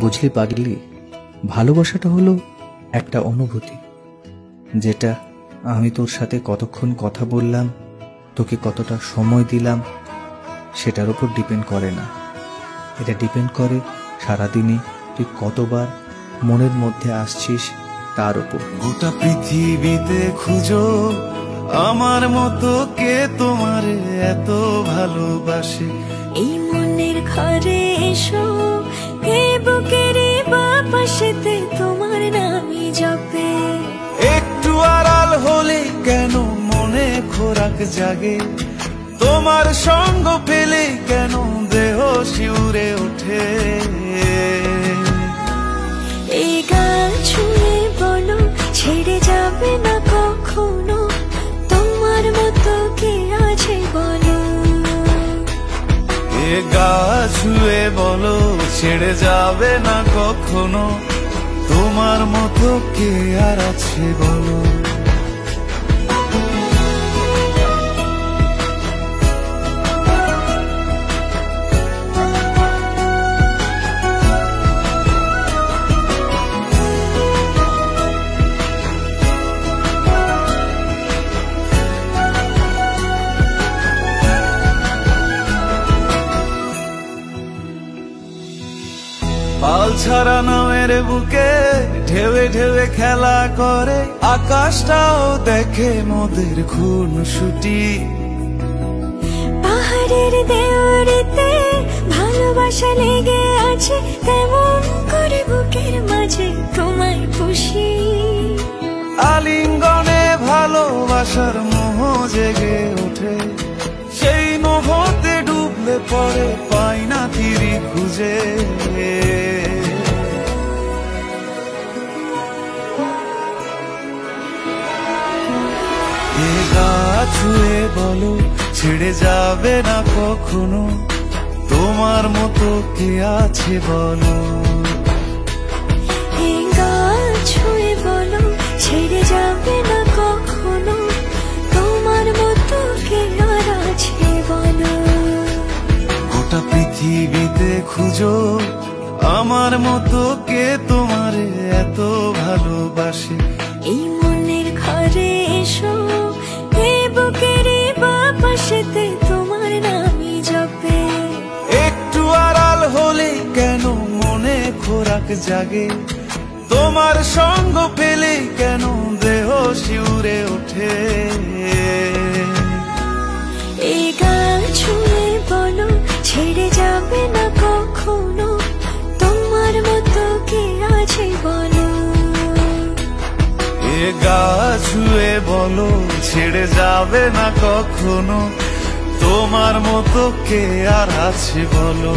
বুঝলি পাগলি, ভালোবাসাটা হলো একটা অনুভূতি, যেটা আমি তোর সাথে কতক্ষণ কথা বললাম, তোকে কতটা সময় দিলাম সেটার উপর ডিপেন্ড করে না। এটা ডিপেন্ড করে সারাদিনে তুই কতবার মনের মধ্যে আসছিস তার উপর। গোটা পৃথিবীতে খুঁজো আমার মতো কে তোমারে এত ভালোবাসে। এই মনের ঘরে এসো, এই বুকের বাপাশেতে তোমার নামই জপে। একটু আড়াল হলে কেন মনে খোরাক জাগে, তোমার সঙ্গ পেলে কেন দেহ শিউরে ওঠে। এই গান ছুঁয়ে বলো ছেড়ে যাবে না কখনো, তোমার মতো কে আছে বলো। এ গা ছুঁয়ে বলো ছেড়ে যাবে না কখনো, তোমার মতো কে আর আছে বলো। পাল ছাড়া নামের বুকে ঢেউে ঢেউে খেলা করে, আকাশটাও দেখে মোদের খুনসুটি। পাহাড়ের দেওয়ারিতে ভালোবাসা লেগে আছে, তেমন করে বুকের মাঝে তোমায় পুষি। আলিঙ্গনে ভালোবাসার মোহ জেগে ওঠে, সেই মোহতে ডুবলে পরে পাই না তীরি খুঁজে। এ গা ছুঁয়ে বলো ছেড়ে যাবে না কখনো, তোমার মতো কে আছে বলো। এই গান ছুঁয়ে বলো ছেড়ে যাবে না কখনো, তোমার মতো কে আর আছে বলো। গোটা পৃথিবীতে খুঁজো আমার মতো কে তোমারে এত ভালোবাসে। এই মনের ঘরে এসো, এই বুকের বাপাশেতে তোমার নামই জপে। একটু আড়াল হলে কেন মনে খোরাক জাগে, তোমার সঙ্গ পেলে কেন দেহ শিউরে ওঠে। এই গান ছুঁয়ে বলো ছেড়ে যাবে না কখনো, তোমার মতো কে আছে বলো। এ গা ছুঁয়ে বলো ছেড়ে যাবে না কখনো, তোমার মতো কে আর আছে বলো।